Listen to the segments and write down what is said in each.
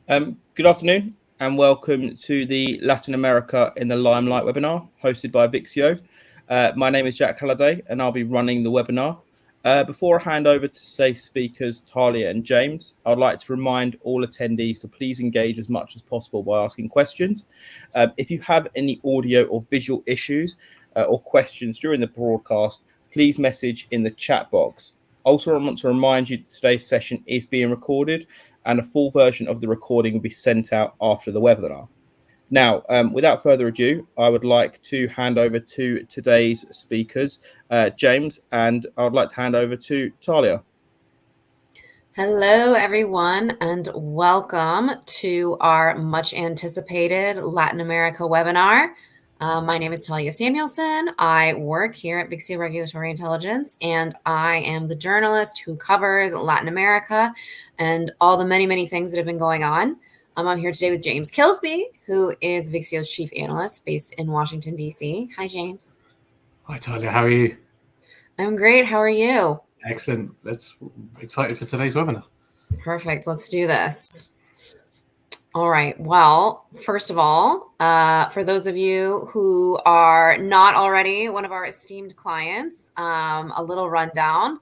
Good afternoon and welcome to the Latin America in the Limelight webinar hosted by Vixio. My name is Jack Halliday and I'll be running the webinar. Before I hand over to today's speakers, Talia and James, I'd like to remind all attendees to please engage as much as possible by asking questions. If you have any audio or visual issues or questions during the broadcast, please message in the chat box. Also, I want to remind you that today's session is being recorded and a full version of the recording will be sent out after the webinar. Now, without further ado, I would like to hand over to today's speakers, James, and I would like to hand over to Talia. Hello, everyone, and welcome to our much anticipated Latin America webinar. My name is Talia Samuelson. I work here at Vixio Regulatory Intelligence, and I am the journalist who covers Latin America and all the many, many things that have been going on. I'm here today with James Kilsby, who is Vixio's chief analyst based in Washington, D.C. Hi, James. Hi, Talia. How are you? I'm great. How are you? Excellent. That's excited for today's webinar. Perfect. Let's do this. All right. Well, first of all, for those of you who are not already one of our esteemed clients, a little rundown.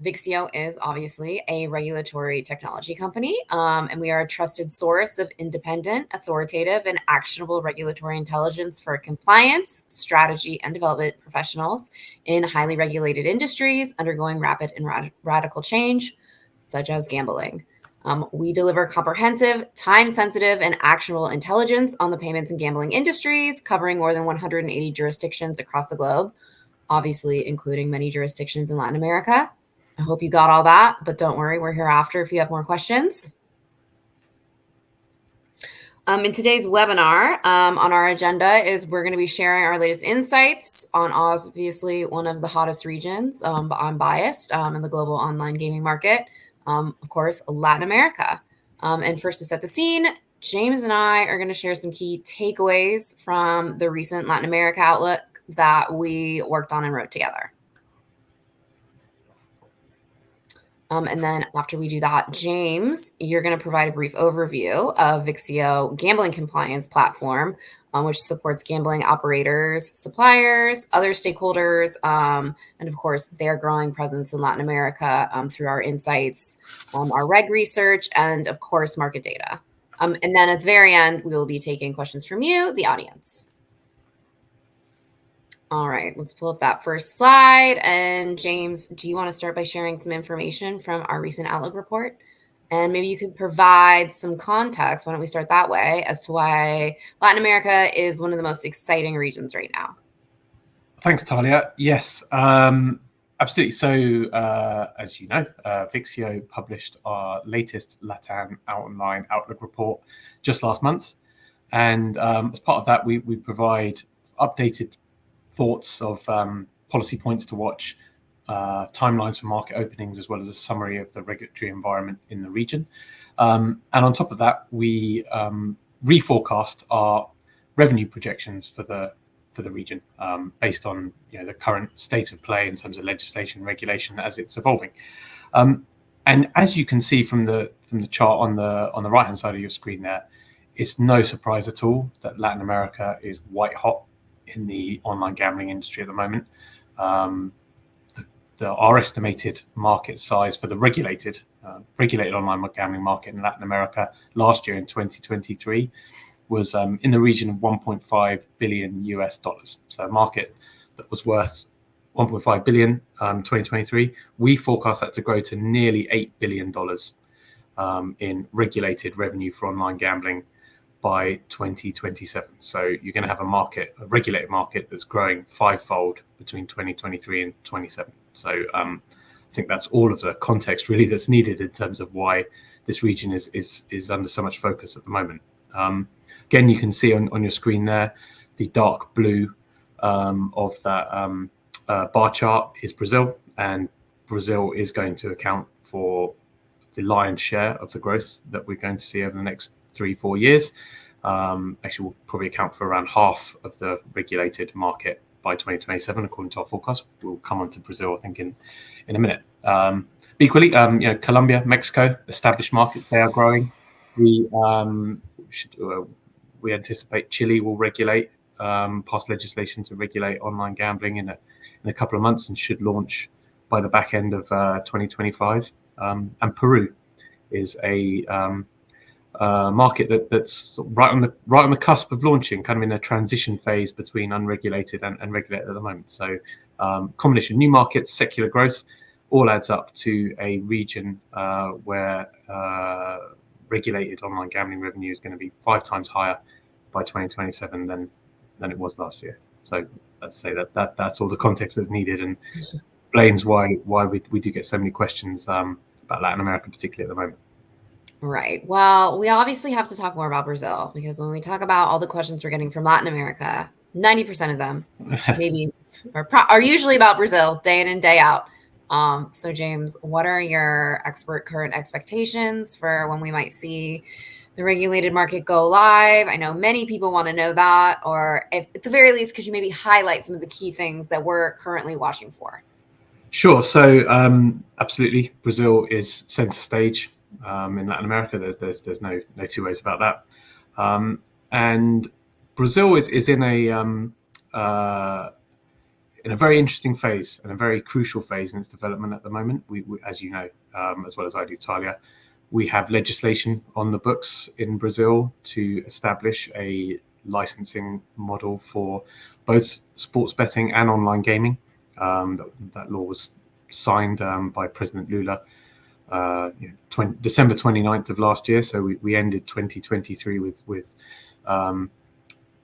Vixio is obviously a regulatory technology company, and we are a trusted source of independent, authoritative, and actionable regulatory intelligence for compliance, strategy, and development professionals in highly regulated industries undergoing rapid and radical change, such as gambling. We deliver comprehensive, time-sensitive, and actionable intelligence on the payments and gambling industries, covering more than 180 jurisdictions across the globe, obviously including many jurisdictions in Latin America. I hope you got all that, but don't worry, we're here after if you have more questions. In today's webinar, on our agenda is we're going to be sharing our latest insights on obviously one of the hottest regions, but I'm biased, in the global online gaming market. Of course, Latin America. And first to set the scene, James and I are going to share some key takeaways from the recent Latin America outlook that we worked on and wrote together. And then after we do that, James, you're going to provide a brief overview of Vixio GamblingCompliance platform, which supports gambling operators, suppliers, other stakeholders, and of course, their growing presence in Latin America through our insights, our reg research, and of course, market data. And then at the very end, we will be taking questions from you, the audience. All right, let's pull up that first slide. And James, do you want to start by sharing some information from our recent Outlook report? And maybe you could provide some context, why don't we start that way, as to why Latin America is one of the most exciting regions right now. Thanks, Talia. Yes, absolutely. So, as you know, Vixio published our latest LatAm online Outlook report just last month. And as part of that, we provide updated thoughts of policy points to watch, timelines for market openings, as well as a summary of the regulatory environment in the region. And on top of that, we reforecast our revenue projections for the region based on the current state of play in terms of legislation, regulation as it's evolving. And as you can see from the chart on the right hand side of your screen there, it's no surprise at all that Latin America is white hot in the online gambling industry at the moment. Our estimated market size for the regulated online gambling market in Latin America last year in 2023 was in the region of $1.5 billion US. So a market that was worth 1.5 billion in 2023. We forecast that to grow to nearly $8 billion in regulated revenue for online gambling by 2027. So you're going to have a regulated market that's growing fivefold between 2023 and 27. So I think that's all of the context really that's needed in terms of why this region is under so much focus at the moment. Again, you can see on your screen there, the dark blue of that bar chart is Brazil, and Brazil is going to account for the lion's share of the growth that we're going to see over the next 3-4 years. Actually, will probably account for around half of the regulated market by 2027, according to our forecast. We'll come on to Brazil, I think, in a minute. Equally, Colombia, Mexico, established markets, they are growing. We we anticipate Chile will regulate, pass legislation to regulate online gambling in a couple of months, and should launch by the back end of 2025. And Peru is a market that's right on the cusp of launching, kind of in a transition phase between unregulated and regulated at the moment. So combination of new markets, secular growth, all adds up to a region where regulated online gambling revenue is going to be 5 times higher by 2027 than it was last year. So let's say that's all the context that's needed, and explains why we do get so many questions about Latin America, particularly at the moment. Right. Well, we obviously have to talk more about Brazil, because when we talk about all the questions we're getting from Latin America, 90% of them maybe are usually about Brazil, day in and day out. So James, what are your current expectations for when we might see the regulated market go live? I know many people want to know that, or if, at the very least, could you maybe highlight some of the key things that we're currently watching for? Sure. So absolutely, Brazil is center stage in Latin America. There's no two ways about that. And Brazil is in a very interesting phase and a very crucial phase in its development at the moment. We as you know, as well as I do, Talia, we have legislation on the books in Brazil to establish a licensing model for both sports betting and online gaming. That law was signed by President Lula December 29th of last year. So we ended 2023 with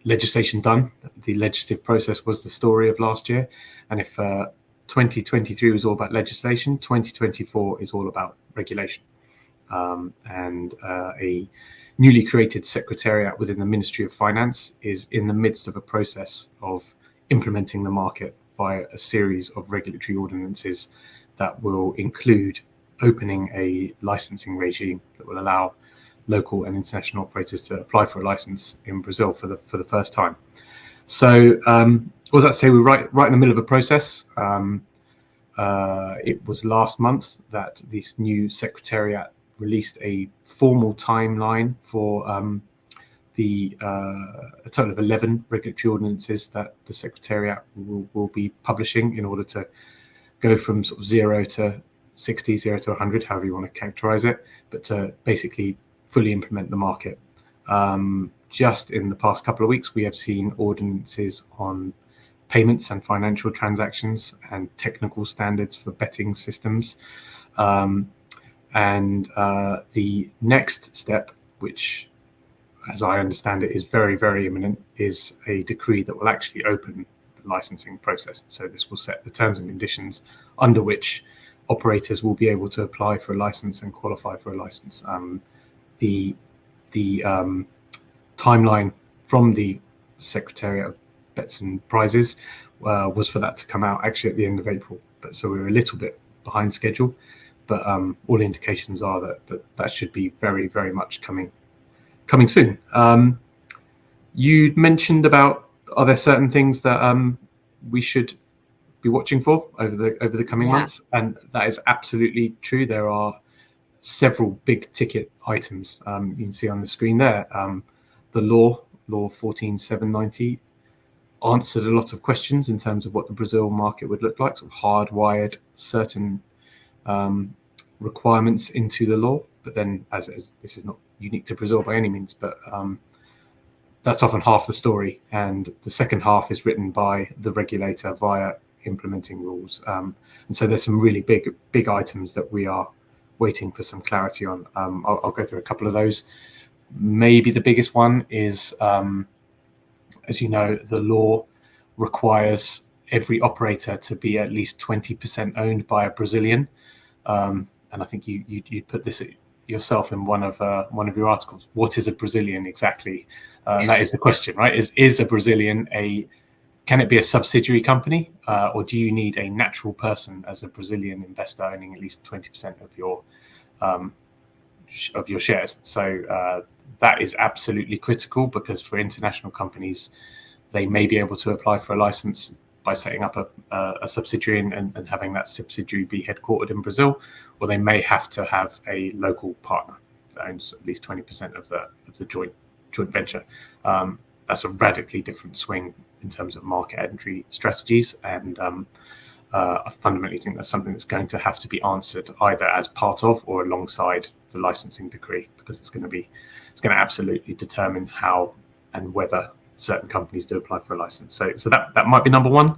legislation done. The legislative process was the story of last year. And if 2023 was all about legislation, 2024 is all about regulation. And a newly created secretariat within the Ministry of Finance is in the midst of a process of implementing the market via a series of regulatory ordinances that will include opening a licensing regime that will allow local and international operators to apply for a license in Brazil for the first time. So all that to say, we're right in the middle of a process. It was last month that this new secretariat released a formal timeline for a total of 11 regulatory ordinances that the Secretariat will be publishing in order to go from sort of 0 to 60, 0 to 100, however you want to characterize it, but to basically fully implement the market. Just in the past couple of weeks, we have seen ordinances on payments and financial transactions and technical standards for betting systems. And the next step, which, as I understand it, is very, very imminent, is a decree that will actually open the licensing process. So this will set the terms and conditions under which operators will be able to apply for a license and qualify for a license. The timeline from the Secretariat of Bets and Prizes was for that to come out actually at the end of April. But so we're a little bit behind schedule, but all indications are that should be very, very much coming soon. You mentioned about, are there certain things that we should be watching for over the coming months? And that is absolutely true. There are several big ticket items you can see on the screen there. The law 14790 answered a lot of questions in terms of what the Brazil market would look like, sort of hardwired certain requirements into the law. But then, as this is not unique to Brazil by any means, but that's often half the story, and the second half is written by the regulator via implementing rules. And so there's some really big items that we are waiting for some clarity on. I'll go through a couple of those. Maybe the biggest one is, as you know, the law requires every operator to be at least 20% owned by a Brazilian. And I think you put this yourself in one of your articles. What is a Brazilian exactly? And that is the question, right? Is a Brazilian can it be a subsidiary company, or do you need a natural person as a Brazilian investor owning at least 20% of your shares? So that is absolutely critical, because for international companies, they may be able to apply for a license by setting up a subsidiary and having that subsidiary be headquartered in Brazil, or they may have to have a local partner. that owns at least 20% of the joint venture. That's a radically different swing in terms of market entry strategies, and I fundamentally think that's something that's going to have to be answered either as part of or alongside the licensing decree, because it's going to absolutely determine how and whether certain companies do apply for a license. So that might be number one.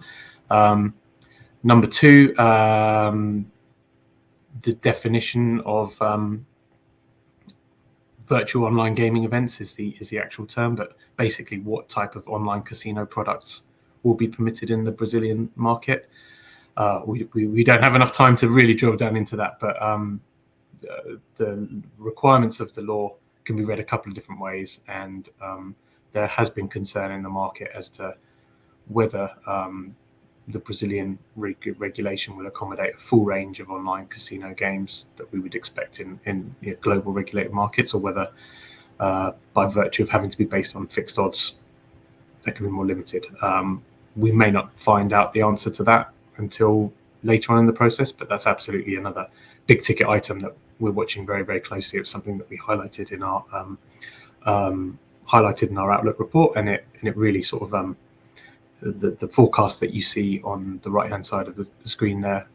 Number two, the definition of virtual online gaming events is the actual term, but basically what type of online casino products will be permitted in the Brazilian market. We don't have enough time to really drill down into that, but the requirements of the law can be read a couple of different ways, and there has been concern in the market as to whether the Brazilian regulation will accommodate a full range of online casino games that we would expect in global regulated markets, or whether by virtue of having to be based on fixed odds, they can be more limited. We may not find out the answer to that until later on in the process, but that's absolutely another big ticket item that we're watching very, very closely. It's something that we highlighted in our Outlook report, and it really sort of the forecast that you see on the right hand side of the screen there,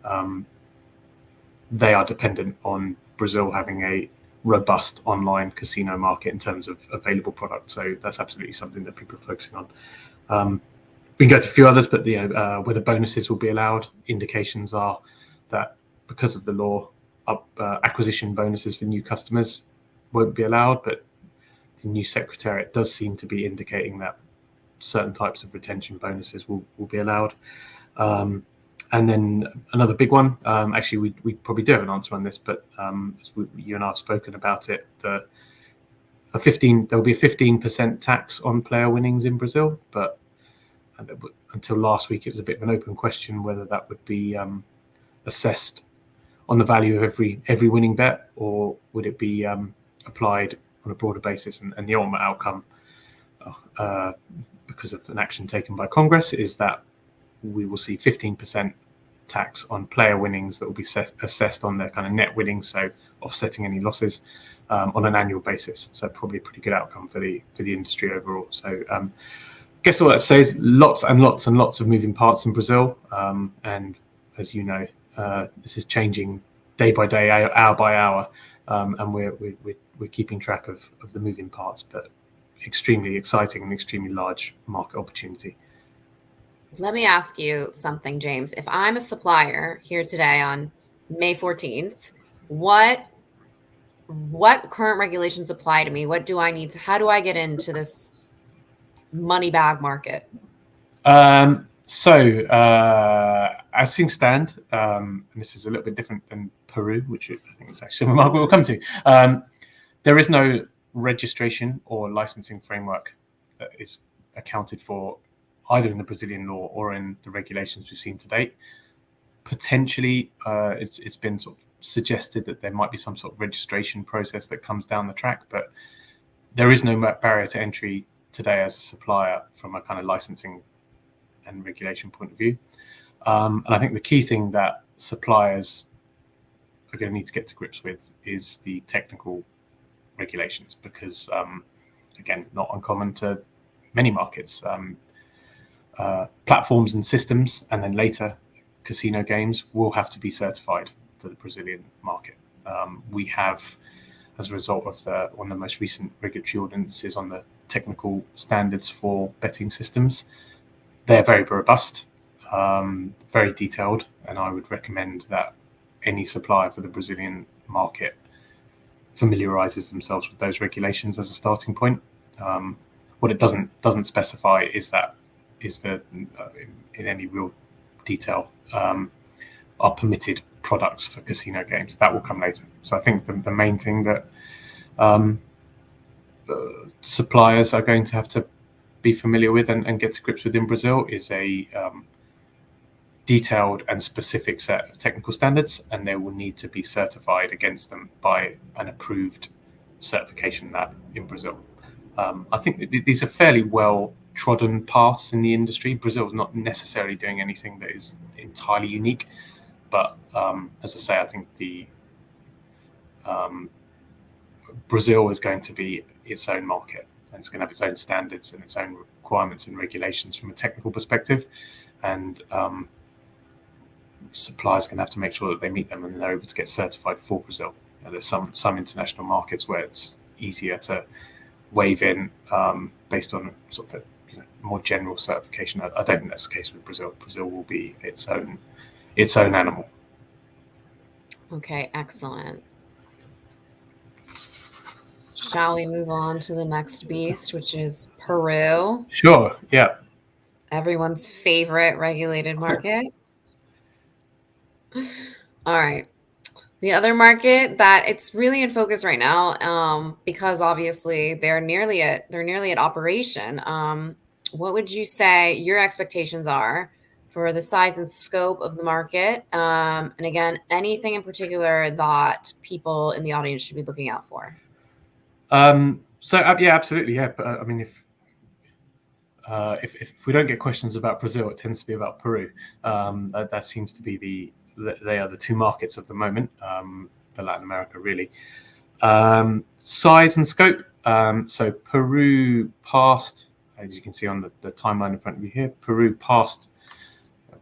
they are dependent on Brazil having a robust online casino market in terms of available products. So that's absolutely something that people are focusing on. We can go through a few others, but whether bonuses will be allowed. Indications are that because of the law, acquisition bonuses for new customers won't be allowed, but the new secretariat does seem to be indicating that certain types of retention bonuses will be allowed. And then another big one, actually we probably do have an answer on this, but as you and I have spoken about it, there will be a 15% tax on player winnings in Brazil, but until last week it was a bit of an open question whether that would be assessed on the value of every winning bet, or would it be applied on a broader basis. And the ultimate outcome, because of an action taken by Congress, is that we will see 15% tax on player winnings that will be assessed on their kind of net winnings, so offsetting any losses on an annual basis. So probably a pretty good outcome for the industry overall. So I guess all that says, lots and lots and lots of moving parts in Brazil, and as you know, this is changing day by day, hour by hour, and we're keeping track of the moving parts, but extremely exciting and extremely large market opportunity. Let me ask you something, James. If I'm a supplier here today on May 14th, what current regulations apply to me? What do I need to, how do I get into this money bag market? So as things stand, and this is a little bit different than Peru, which I think is actually a market we'll come to. There is no registration or licensing framework that is accounted for either in the Brazilian law or in the regulations we've seen to date. Potentially, it's been sort of suggested that there might be some sort of registration process that comes down the track, but there is no barrier to entry today as a supplier from a kind of licensing and regulation point of view. And I think the key thing that suppliers are going to need to get to grips with is the technical regulations, because again, not uncommon to many markets, platforms and systems, and then later casino games will have to be certified for the Brazilian market. We have, as a result of one of the most recent regulatory ordinances on the technical standards for betting systems, they're very robust, very detailed, and I would recommend that any supplier for the Brazilian market familiarizes themselves with those regulations as a starting point. What it doesn't specify is that in any real detail are permitted products for casino games. That will come later. So I think the main thing that suppliers are going to have to be familiar with and get to grips with in Brazil is a detailed and specific set of technical standards, and they will need to be certified against them by an approved certification lab in Brazil. I think these are fairly well trodden paths in the industry. Brazil is not necessarily doing anything that is entirely unique, but as I say, I think Brazil is going to be its own market, and it's going to have its own standards and its own requirements and regulations from a technical perspective, and suppliers are going to have to make sure that they meet them and they're able to get certified for Brazil. There's some international markets where it's easier to wave in based on sort of a more general certification. I don't think that's the case with Brazil. Brazil will be its own animal. Okay, excellent. Shall we move on to the next beast, which is Peru? Sure, yeah. Everyone's favorite regulated market. All right. The other market that it's really in focus right now, because obviously they're nearly at operation. What would you say your expectations are for the size and scope of the market? And again, anything in particular that people in the audience should be looking out for? Yeah, absolutely, yeah. But I mean, if we don't get questions about Brazil, it tends to be about Peru. That seems to be they are the two markets of the moment for Latin America, really. Size and scope. So Peru passed, as you can see on the timeline in front of you here, Peru passed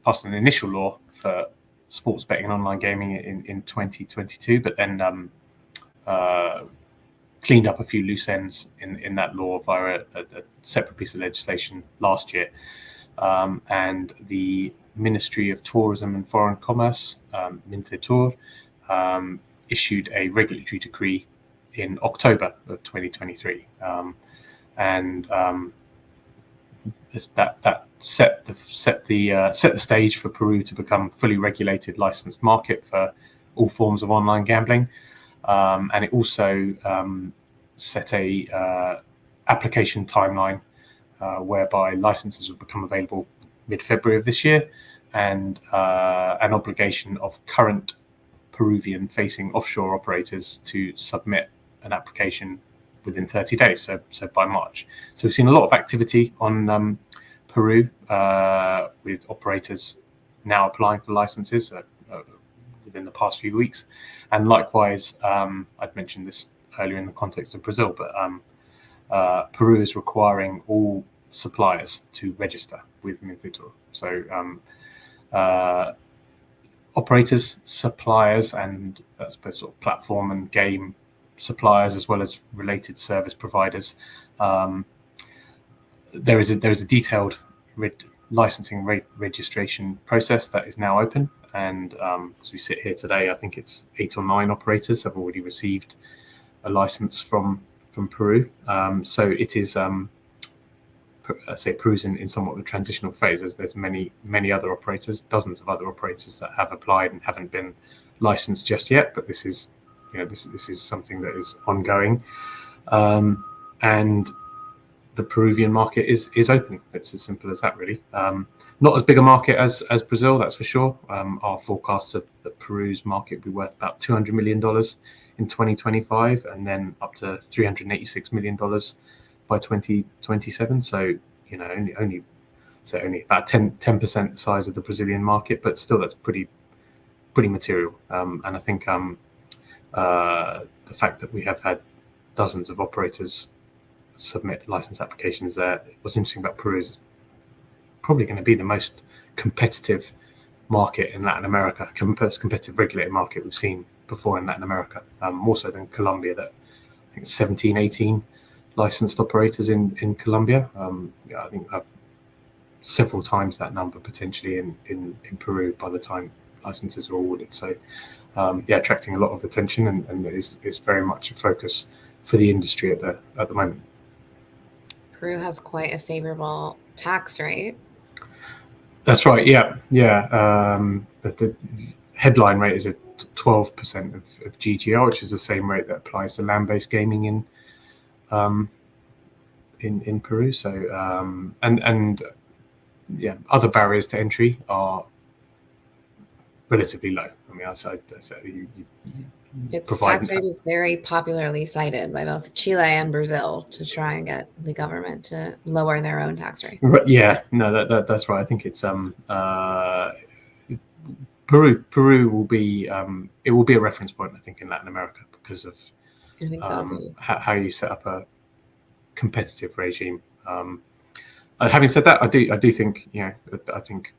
an initial law for sports betting and online gaming in 2022, but then cleaned up a few loose ends in that law via a separate piece of legislation last year. And the Ministry of Tourism and Foreign Commerce, Mintetur, issued a regulatory decree in October of 2023. That set the stage for Peru to become fully regulated licensed market for all forms of online gambling. And it also set a application timeline whereby licenses would become available mid-February of this year, and an obligation of current Peruvian-facing offshore operators to submit an application within 30 days, so by March. So we've seen a lot of activity on Peru with operators now applying for licenses within the past few weeks. And likewise, I'd mentioned this earlier in the context of Brazil, but Peru is requiring all suppliers to register with Mintetur. So operators, suppliers, and I suppose sort of platform and game suppliers, as well as related service providers. There is a detailed licensing registration process that is now open, and as we sit here today, I think it's 8 or 9 operators have already received a license from Peru. So it is, say, Peru's in somewhat of a transitional phase. There's many other operators, dozens of other operators that have applied and haven't been licensed just yet. But this is, this is something that is ongoing, and the Peruvian market is open. It's as simple as that, really. Not as big a market as Brazil, that's for sure. Our forecasts of that Peru's market will be worth about $200 million in 2025, and then up to $386 million by 2027. So only about 10% the size of the Brazilian market, but still that's pretty material. And I think the fact that we have had dozens of operators submit license applications there. What's interesting about Peru is probably going to be the most competitive market in Latin America, most competitive regulated market we've seen before in Latin America, more so than Colombia. That I think 17, 18 licensed operators in Colombia. I think I've several times that number potentially in Peru by the time licenses are awarded. So attracting a lot of attention, and is very much a focus for the industry at the moment. Peru has quite a favorable tax rate. That's right. Yeah. But the headline rate is at 12% of GGR, which is the same rate that applies to land-based gaming in Peru. So other barriers to entry are relatively low. I mean, its tax rate is very popularly cited by both Chile and Brazil to try and get the government to lower their own tax rates. Yeah, no, that's right. I think it's Peru will be it will be a reference point, I think, in Latin America because of I think so as well. How you set up a competitive regime. Having said that, I do think, I think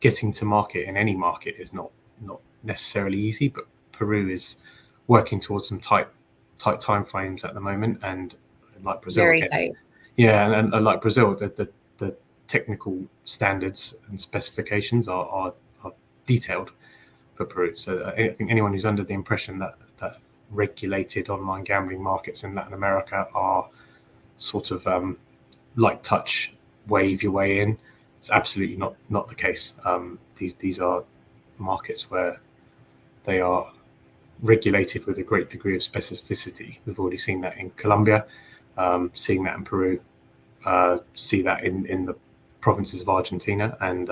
getting to market in any market is not necessarily easy, but Peru is working towards some tight timeframes at the moment, and like Brazil, Very again, tight. yeah, and like Brazil, the technical standards and specifications are detailed for Peru. So I think anyone who's under the impression that regulated online gambling markets in Latin America are sort of light touch, wave your way in, it's absolutely not the case. These are markets where they are regulated with a great degree of specificity. We've already seen that in Colombia, seeing that in Peru, see that in the provinces of Argentina, and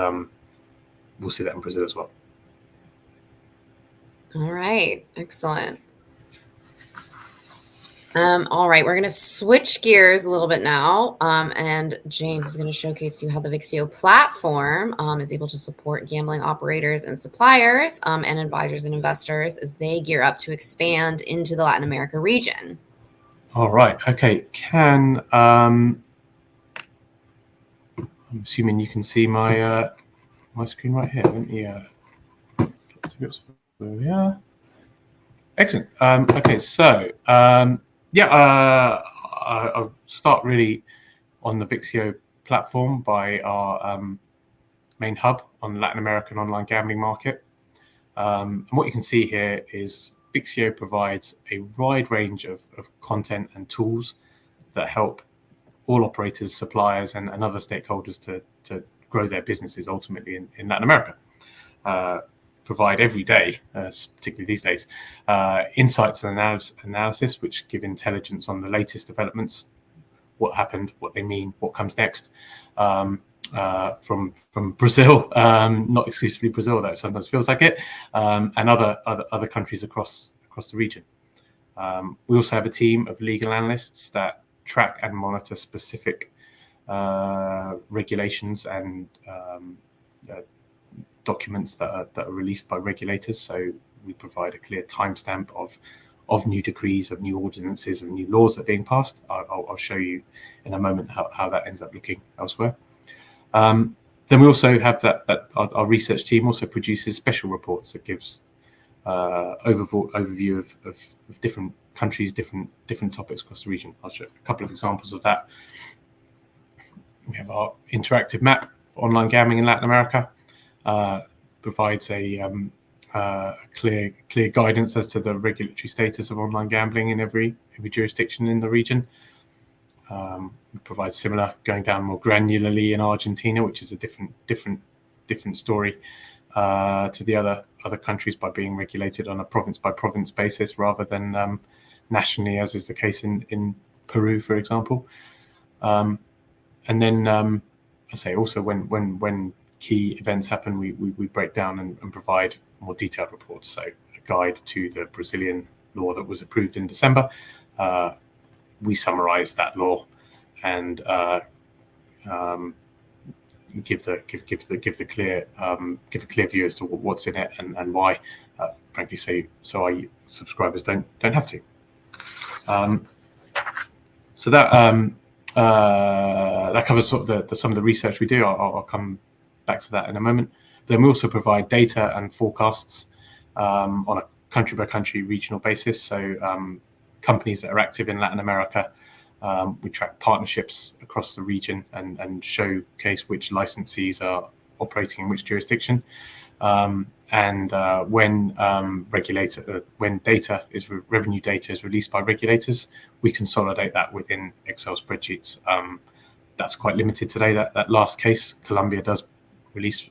we'll see that in Brazil as well. All right, excellent. All right, we're going to switch gears a little bit now, and James is going to showcase to you how the Vixio platform is able to support gambling operators and suppliers and advisors and investors as they gear up to expand into the Latin America region. All right. Okay. I'm assuming you can see my my screen right here. Let me where we are. Excellent. Okay. So I'll start really on the Vixio platform by our main hub on the Latin American online gambling market. And what you can see here is Vixio provides a wide range of content and tools that help all operators, suppliers, and other stakeholders to grow their businesses ultimately in Latin America. Provide every day, particularly these days, insights and analysis, which give intelligence on the latest developments, what happened, what they mean, what comes next. From Brazil, not exclusively Brazil, though it sometimes feels like it, and other countries across the region. We also have a team of legal analysts that track and monitor specific regulations and documents that are released by regulators. So we provide a clear timestamp of new decrees, of new ordinances, of new laws that are being passed. I'll show you in a moment how that ends up looking elsewhere. Then we also have that our research team also produces special reports that gives overview of different countries, different topics across the region. I'll show a couple of examples of that. We have our interactive map for online gambling in Latin America. Provides a clear guidance as to the regulatory status of online gambling in every jurisdiction in the region. We provide similar, going down more granularly in Argentina, which is a different story to the other countries by being regulated on a province by province basis rather than nationally, as is the case in Peru, for example. And then I say also when key events happen, we break down and provide more detailed reports. So a guide to the Brazilian law that was approved in December. We summarize that law and give a clear view as to what's in it and why. Frankly, so our subscribers don't have to. So that covers sort of some of the research we do. I'll come back to that in a moment. Then we also provide data and forecasts on a country-by-country regional basis. So companies that are active in Latin America, we track partnerships across the region and showcase which licensees are operating in which jurisdiction. And when revenue data is released by regulators, we consolidate that within Excel spreadsheets. That's quite limited today. That last case, Colombia does release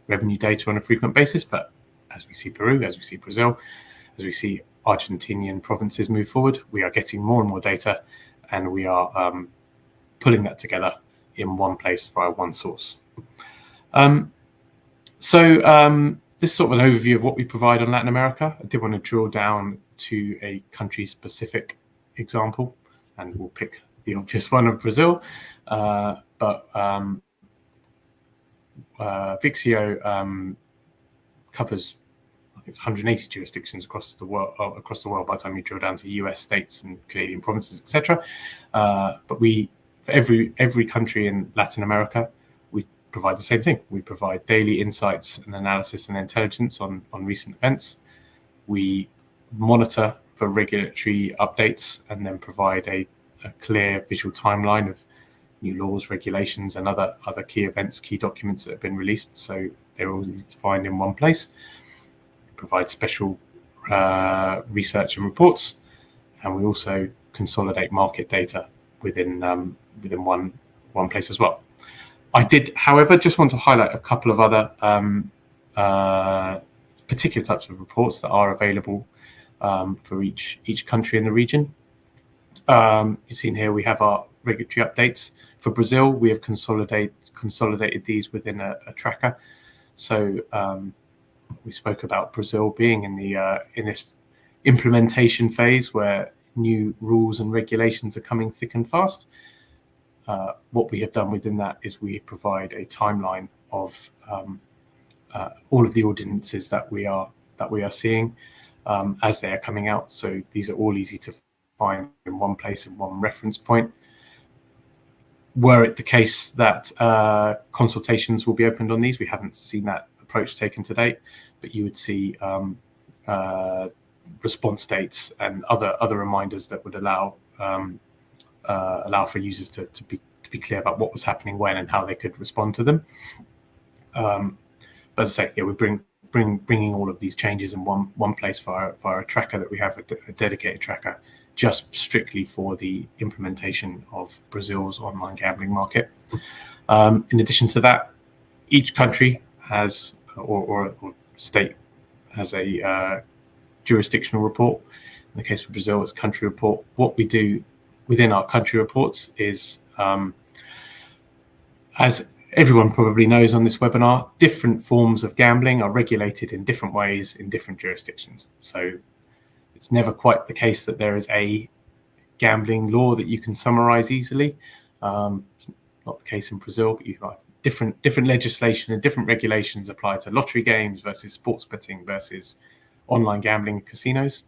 revenue data on a frequent basis, but as we see Peru, as we see Brazil, as we see Argentinian provinces move forward, we are getting more and more data, and we are pulling that together in one place via one source. So this is sort of an overview of what we provide on Latin America. I did want to drill down to a country-specific example, and we'll pick the obvious one of Brazil. But Vixio covers, I think it's 180 jurisdictions across the world by the time you drill down to US states and Canadian provinces, etc. But for every country in Latin America, we provide the same thing. We provide daily insights and analysis and intelligence on recent events. We monitor for regulatory updates and then provide a clear visual timeline of new laws, regulations, and other key events, key documents that have been released. So they're all easy to find in one place. We provide special research and reports, and we also consolidate market data within one place as well. I did, however, just want to highlight a couple of other particular types of reports that are available for each country in the region. You've seen here we have our regulatory updates. For Brazil, we have consolidated these within a tracker. So we spoke about Brazil being in this implementation phase where new rules and regulations are coming thick and fast. What we have done within that is we provide a timeline of all of the ordinances that we are seeing as they are coming out. So these are all easy to find in one place, in one reference point. Were it the case that consultations will be opened on these, we haven't seen that approach taken to date, but you would see response dates and other reminders that would allow for users to be clear about what was happening when and how they could respond to them. But as I say, yeah, we're bringing all of these changes in one place via a tracker that we have, a dedicated tracker just strictly for the implementation of Brazil's online gambling market. In addition to that, each country has or state has a jurisdictional report. In the case of Brazil, it's country report. What we do within our country reports is, as everyone probably knows on this webinar, different forms of gambling are regulated in different ways in different jurisdictions. So it's never quite the case that there is a gambling law that you can summarize easily. It's not the case in Brazil, but you have different legislation and different regulations apply to lottery games versus sports betting versus online gambling casinos.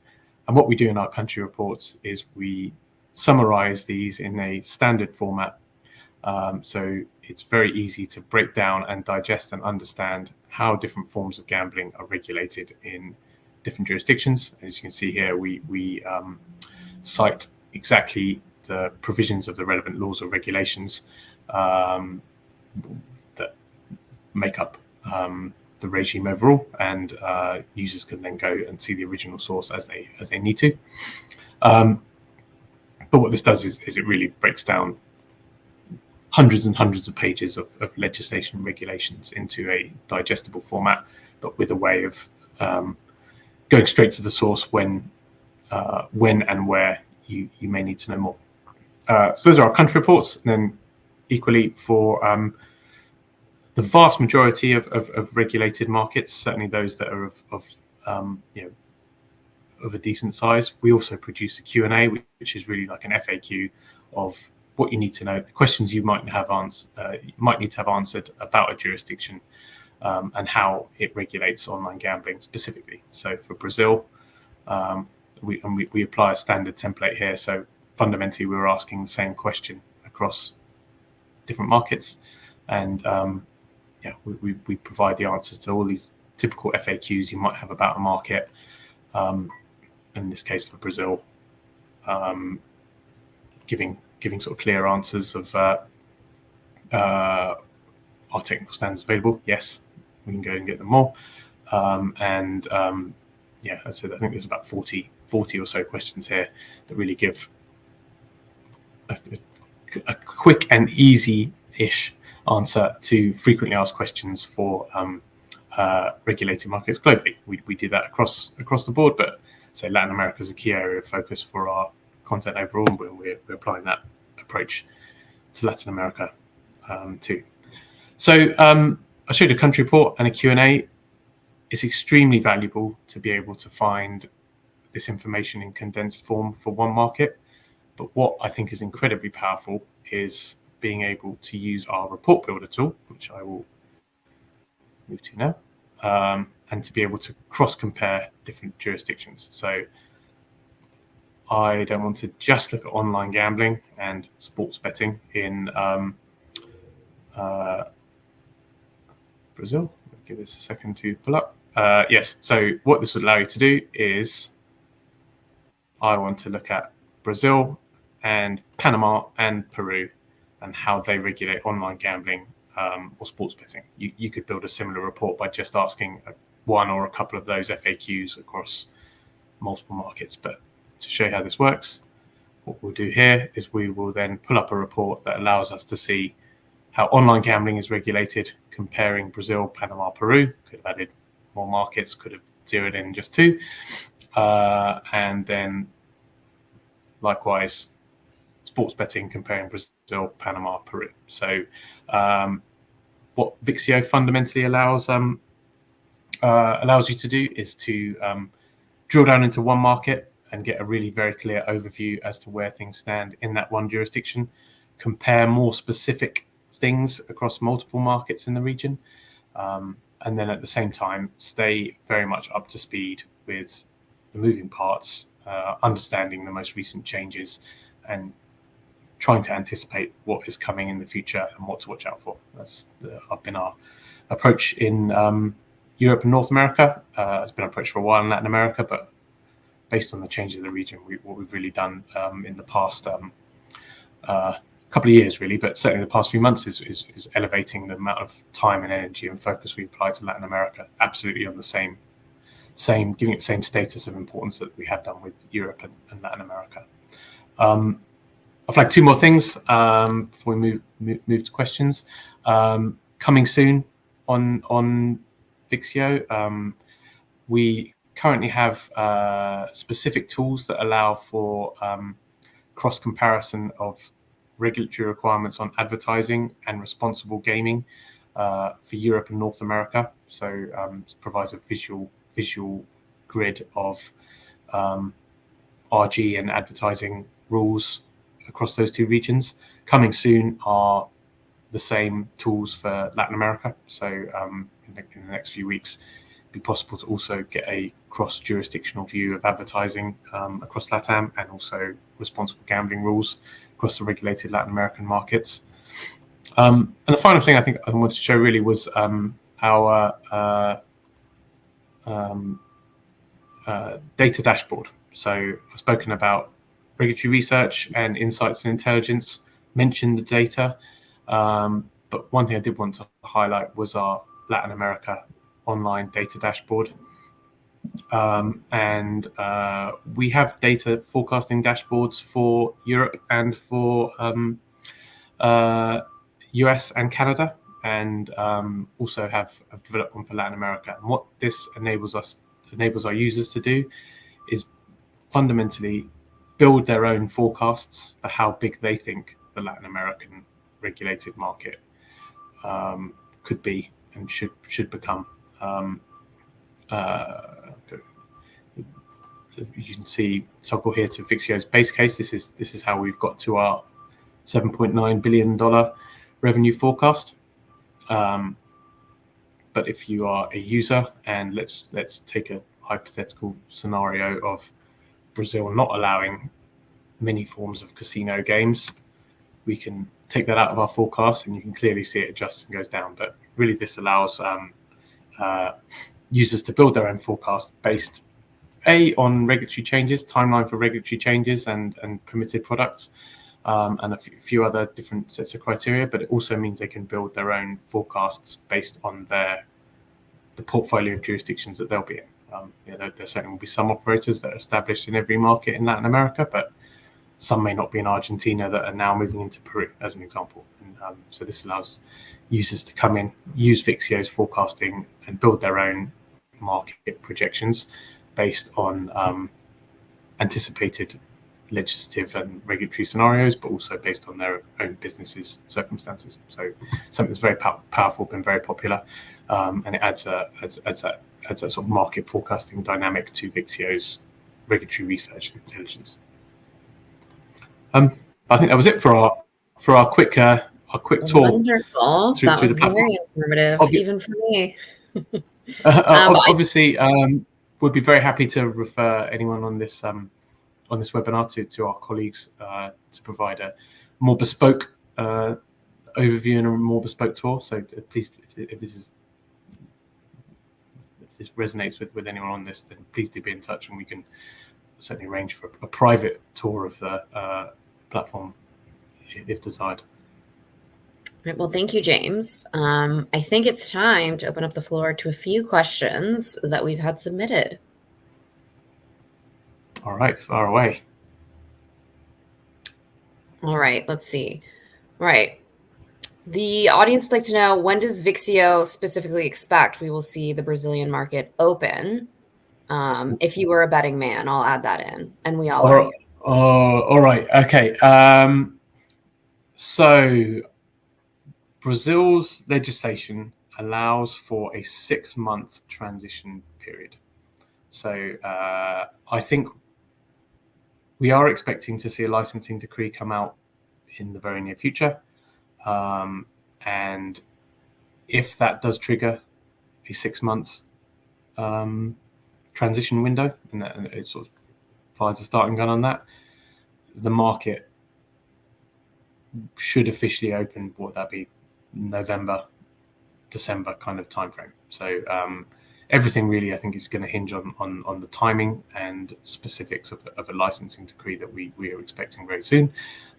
And what we do in our country reports is we summarize these in a standard format. So it's very easy to break down and digest and understand how different forms of gambling are regulated in different jurisdictions. As you can see here, we cite exactly the provisions of the relevant laws or regulations that make up the regime overall, and users can then go and see the original source as they need to. But what this does is it really breaks down hundreds and hundreds of pages of legislation and regulations into a digestible format, but with a way of going straight to the source when and where you may need to know more. So those are our country reports. And then equally for the vast majority of regulated markets, certainly those that are of a decent size, we also produce a Q&A, which is really like an FAQ of what you need to know, the questions you might need to have answered about a jurisdiction, and how it regulates online gambling specifically. So for Brazil, we apply a standard template here. So fundamentally, we were asking the same question across different markets, and we provide the answers to all these typical FAQs you might have about a market. In this case, for Brazil, giving sort of clear answers of are technical standards available? Yes, we can go and get them more. As I said, I think there's about 40 or so questions here that really give a quick and easy-ish answer to frequently asked questions for regulated markets globally. We do that across the board, but say Latin America is a key area of focus for our content overall, and we're applying that approach to Latin America too. So I showed a country report and a Q&A. It's extremely valuable to be able to find this information in condensed form for one market. But what I think is incredibly powerful is being able to use our report builder tool, which I will move to now. and to be able to cross-compare different jurisdictions. So I don't want to just look at online gambling and sports betting in Brazil. I'll give this a second to pull up. Yes, so what this would allow you to do is I want to look at Brazil and Panama and Peru and how they regulate online gambling or sports betting. You could build a similar report by just asking one or a couple of those FAQs across multiple markets. But to show you how this works, what we'll do here is we will then pull up a report that allows us to see how online gambling is regulated, comparing Brazil, Panama, Peru. Could have added more markets, could have zeroed in just 2. And then likewise, sports betting comparing Brazil, Panama, Peru. So what Vixio fundamentally allows you to do is to drill down into one market and get a really very clear overview as to where things stand in that one jurisdiction, compare more specific things across multiple markets in the region, and then at the same time stay very much up to speed with the moving parts, understanding the most recent changes and trying to anticipate what is coming in the future and what to watch out for. That's been our approach in Europe and North America. It's been our approach for a while in Latin America, but based on the changes in the region, what we've really done in the past couple of years, really, but certainly the past few months is elevating the amount of time and energy and focus we apply to Latin America, absolutely on the same, giving it the same status of importance that we have done with Europe and Latin America. I'll flag 2 more things before we move to questions. Coming soon on Vixio, we currently have specific tools that allow for cross-comparison of regulatory requirements on advertising and responsible gaming for Europe and North America. So it provides a visual grid of RG and advertising rules across those 2 regions. Coming soon are the same tools for Latin America. So in the next few weeks, it'll be possible to also get a cross-jurisdictional view of advertising across LatAm and also responsible gambling rules across the regulated Latin American markets. And the final thing I think I wanted to show really was our data dashboard. So I've spoken about regulatory research and insights and intelligence, mentioned the data, but one thing I did want to highlight was our Latin America online data dashboard. And we have data forecasting dashboards for Europe and for US and Canada, and also have developed one for Latin America. And what this enables our users to do is fundamentally build their own forecasts for how big they think the Latin American regulated market could be and should become. You can see toggle here to Vixio's base case. This is how we've got to our $7.9 billion revenue forecast. But if you are a user, and let's take a hypothetical scenario of Brazil not allowing many forms of casino games, we can take that out of our forecast, and you can clearly see it adjusts and goes down. But really, this allows users to build their own forecast based on regulatory changes, timeline for regulatory changes and permitted products, and a few other different sets of criteria. But it also means they can build their own forecasts based on the portfolio of jurisdictions that they'll be in. There certainly will be some operators that are established in every market in Latin America, but some may not be in Argentina that are now moving into Peru, as an example. And so this allows users to come in, use Vixio's forecasting, and build their own market projections based on anticipated legislative and regulatory scenarios, but also based on their own businesses' circumstances. So something that's very powerful, been very popular, and it adds that sort of market forecasting dynamic to Vixio's regulatory research and intelligence. I think that was it for our quick tour. Wonderful. That was very informative, even for me. Obviously, we'd be very happy to refer anyone on this webinar to our colleagues to provide a more bespoke overview and a more bespoke tour. So please, if this resonates with anyone on this, then please do be in touch, and we can certainly arrange for a private tour of the platform if desired. Right, well, thank you, James. I think it's time to open up the floor to a few questions that we've had submitted. All right, far away. All right, let's see. All right. The audience would like to know, when does Vixio specifically expect we will see the Brazilian market open? If you were a betting man, I'll add that in, and we all are here. All right. Okay. So Brazil's legislation allows for a 6-month transition period. So I think we are expecting to see a licensing decree come out in the very near future. And if that does trigger a 6-month transition window, and it sort of fires a starting gun on that, the market should officially open, what would that be, November, December kind of timeframe. So everything really, I think, is going to hinge on the timing and specifics of a licensing decree that we are expecting very soon.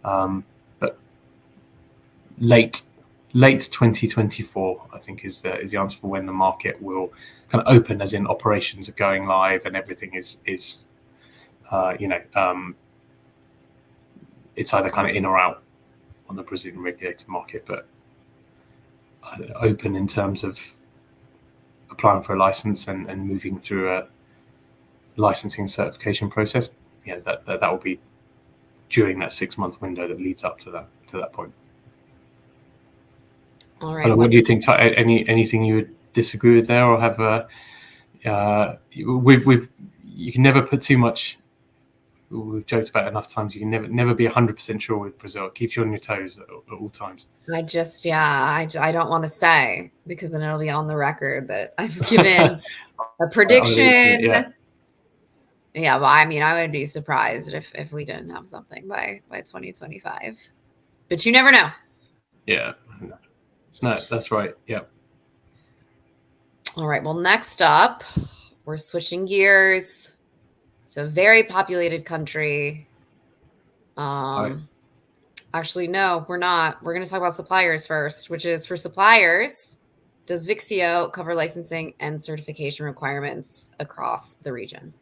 But late 2024, I think, is the answer for when the market will kind of open, as in operations are going live and everything is it's either kind of in or out on the Brazilian regulated market, but open in terms of applying for a license and moving through a licensing certification process. Yeah, that will be during that 6-month window that leads up to that point. All right. What do you think? Anything you would disagree with there, or have you can never put too much. We've joked about it enough times. You can never be 100% sure with Brazil. It keeps you on your toes at all times. I don't want to say, because then it'll be on the record that I've given a prediction. Yeah, well, I mean, I would be surprised if we didn't have something by 2025, but you never know. Yeah, no, that's right. Yeah. All right. Well, next up, we're switching gears to a very populated country. Right. Actually, no, we're not. We're going to talk about suppliers first, which is, for suppliers, does Vixio cover licensing and certification requirements across the region?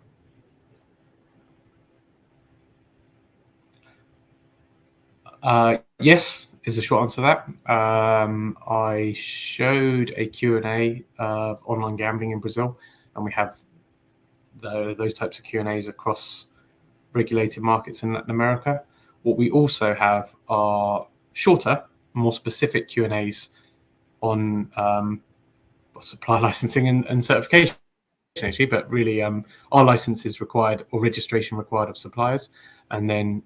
Yes, is the short answer to that. I showed a Q&A of online gambling in Brazil, and we have those types of Q&As across regulated markets in Latin America. What we also have are shorter, more specific Q&As on supply licensing and certification, actually, but really our license is required, or registration required, of suppliers, and then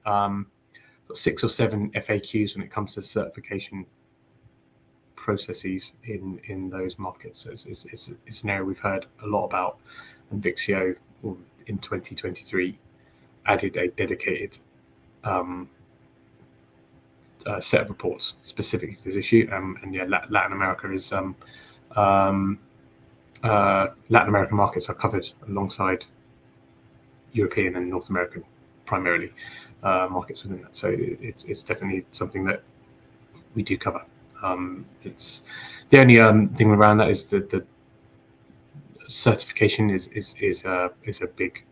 6 or 7 FAQs when it comes to certification processes in those markets. So it's an area we've heard a lot about, and Vixio in 2023 added a dedicated set of reports specific to this issue. And yeah, Latin America is Latin American markets are covered alongside European and North American primarily markets within that. So it's definitely something that we do cover. It's the only thing around that is that the certification is a big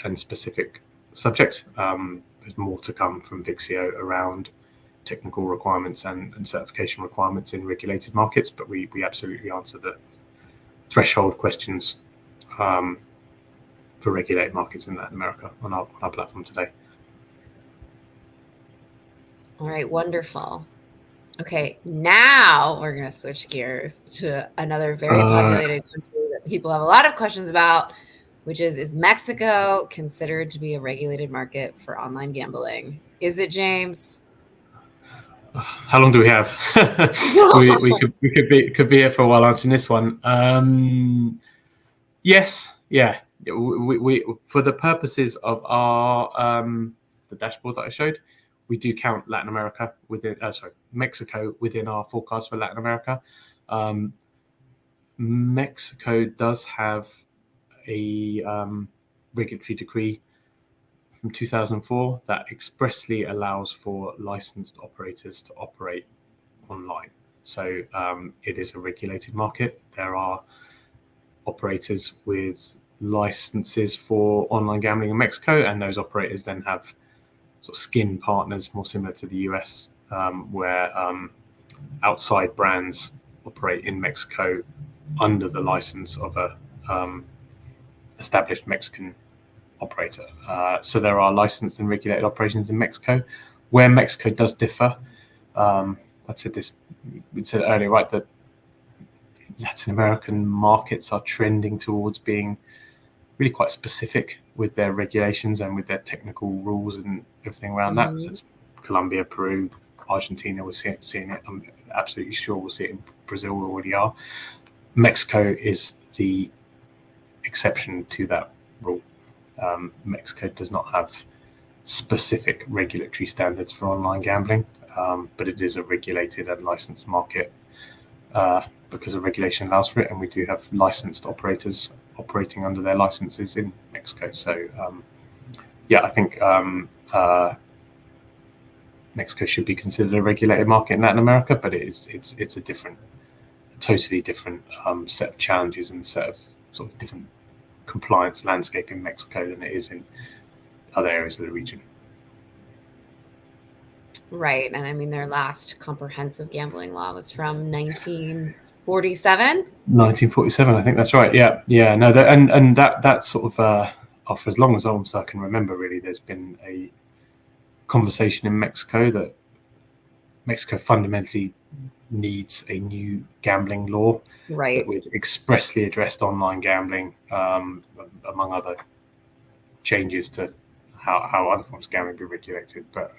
and specific subject. There's more to come from Vixio around technical requirements and certification requirements in regulated markets, but we absolutely answer the threshold questions for regulated markets in Latin America on our platform today. All right, wonderful. Okay, now we're going to switch gears to another very populated country that people have a lot of questions about, which is Mexico considered to be a regulated market for online gambling? Is it, James? How long do we have? we could be here for a while answering this one. Yes, yeah. We for the purposes of our the dashboard that I showed, we do count Latin America within Mexico within our forecast for Latin America. Mexico does have a regulatory decree from 2004 that expressly allows for licensed operators to operate online. So it is a regulated market. There are operators with licenses for online gambling in Mexico, and those operators then have sort of skin partners more similar to the US, where outside brands operate in Mexico under the license of a established Mexican operator. So there are licensed and regulated operations in Mexico. Where Mexico does differ, we said earlier, right, that Latin American markets are trending towards being really quite specific with their regulations and with their technical rules and everything around that. It's Colombia, Peru, Argentina, we're seeing it. I'm absolutely sure we'll see it in Brazil, we already are. Mexico is the exception to that rule. Mexico does not have specific regulatory standards for online gambling, but it is a regulated and licensed market because the regulation allows for it, and we do have licensed operators operating under their licenses in Mexico. So, I think Mexico should be considered a regulated market in Latin America, but it's a totally different set of challenges and set of sort of different compliance landscape in Mexico than it is in other areas of the region. Right. And I mean, their last comprehensive gambling law was from 1947. 1947, I think that's right. Yeah. No, that sort of for as long as I can remember, really, there's been a conversation in Mexico that Mexico fundamentally needs a new gambling law, right, that would expressly address online gambling, among other changes to how other forms of gambling be regulated. But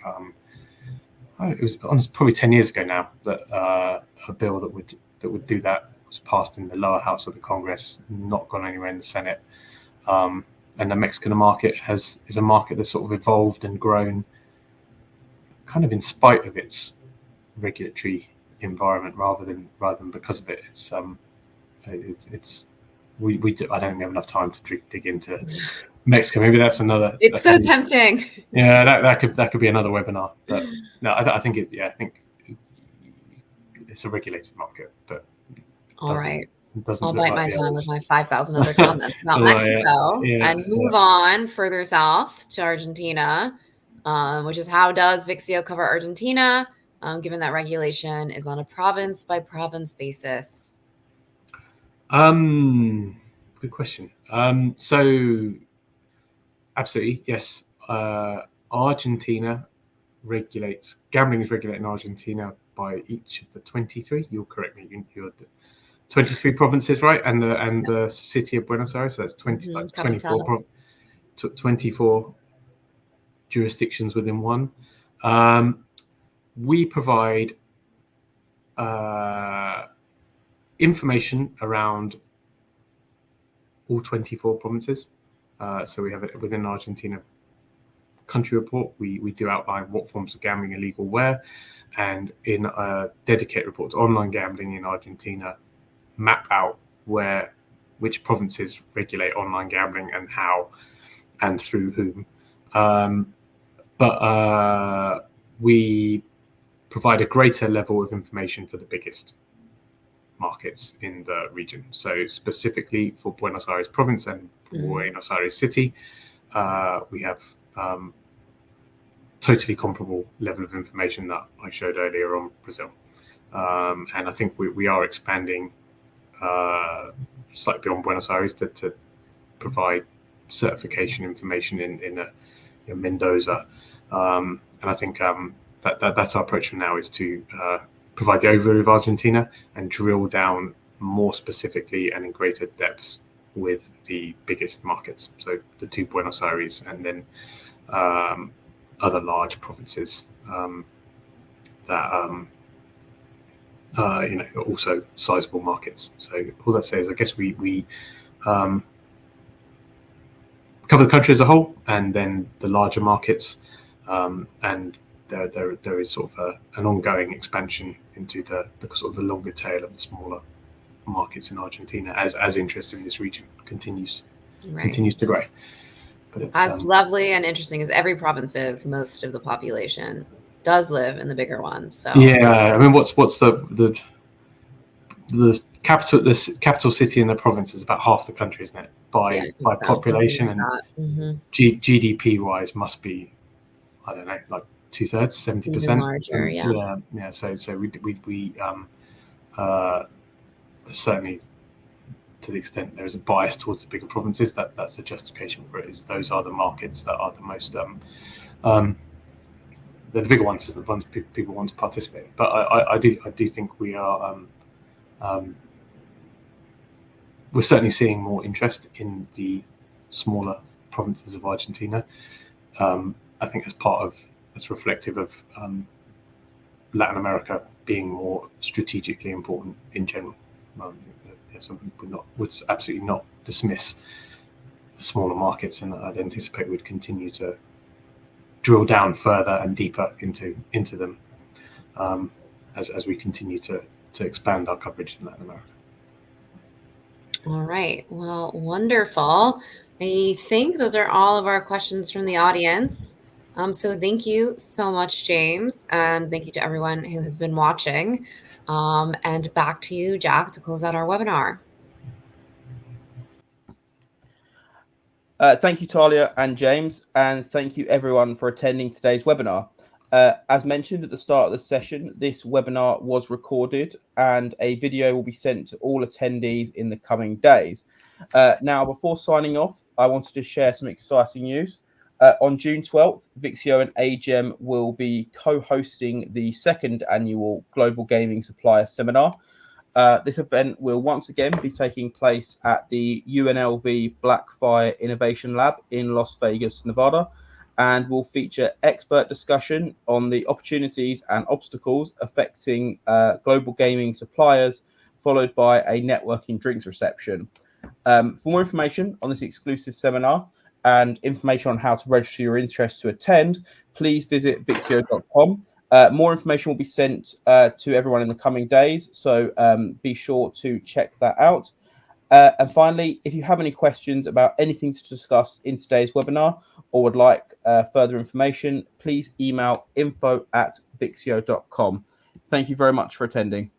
it was probably 10 years ago now that a bill that would do that was passed in the lower house of the Congress, not gone anywhere in the Senate. And the Mexican market is a market that's sort of evolved and grown kind of in spite of its regulatory environment rather than because of it. I don't think we have enough time to dig into Mexico. Maybe that's another. It's so tempting. Yeah, that could be another webinar. But no, I think it's a regulated market. But all right, I'll bite my tongue with my 5,000 other comments about Mexico and move on further south to Argentina, which is how does Vixio cover Argentina? Given that regulation is on a province by province basis? Good question. So absolutely, yes. Argentina regulates, gambling is regulated in Argentina by each of the 23. You'll correct me. You're the 23 provinces, right? And the city of Buenos Aires. So that's 24 jurisdictions within one. We provide information around all 24 provinces. So we have it within Argentina country report. We do outline what forms of gambling are legal where, and in a dedicated report to online gambling in Argentina, map out which provinces regulate online gambling and how and through whom. But we provide a greater level of information for the biggest markets in the region. So specifically for Buenos Aires province and Buenos Aires city, we have totally comparable level of information that I showed earlier on Brazil. And I think we are expanding slightly beyond Buenos Aires to provide certification information in Mendoza. And I think that's our approach from now, is to provide the overview of Argentina and drill down more specifically and in greater depth with the biggest markets. So the two Buenos Aires and then other large provinces that are also sizable markets. So all that says, I guess we cover the country as a whole, and then the larger markets, and there is sort of an ongoing expansion into the sort of the longer tail of the smaller markets in Argentina as interest in this region continues to grow. But it's, as lovely and interesting as every province is, most of the population does live in the bigger ones. So yeah, I mean, what's the capital city in the province is about half the country, isn't it? By population, like and GDP wise must be, I don't know, like 2/3, 70%. Larger, yeah. So we certainly, to the extent there is a bias towards the bigger provinces, that's the justification for it. Is those are the markets that are the most they're the bigger ones, the ones people want to participate in. But I do think we are we're certainly seeing more interest in the smaller provinces of Argentina. I think it's reflective of Latin America being more strategically important in general. Would absolutely not dismiss the smaller markets, and I'd anticipate we'd continue to drill down further and deeper into them as we continue to expand our coverage in Latin America. All right. Well, wonderful. I think those are all of our questions from the audience. So thank you so much, James, and thank you to everyone who has been watching. And back to you, Jack, to close out our webinar. Thank you, Talia and James, and thank you everyone for attending today's webinar. As mentioned at the start of the session, this webinar was recorded and a video will be sent to all attendees in the coming days. Now, before signing off, I wanted to share some exciting news. On June 12th, Vixio and AGEM will be co-hosting the second annual Global Gaming Supplier Seminar. This event will once again be taking place at the UNLV Blackfire Innovation Lab in Las Vegas, Nevada, and will feature expert discussion on the opportunities and obstacles affecting global gaming suppliers, followed by a networking drinks reception. For more information on this exclusive seminar and information on how to register your interest to attend, please visit vixio.com. More information will be sent to everyone in the coming days, so be sure to check that out. And finally, if you have any questions about anything to discuss in today's webinar or would like further information, please email info@vixio.com. Thank you very much for attending.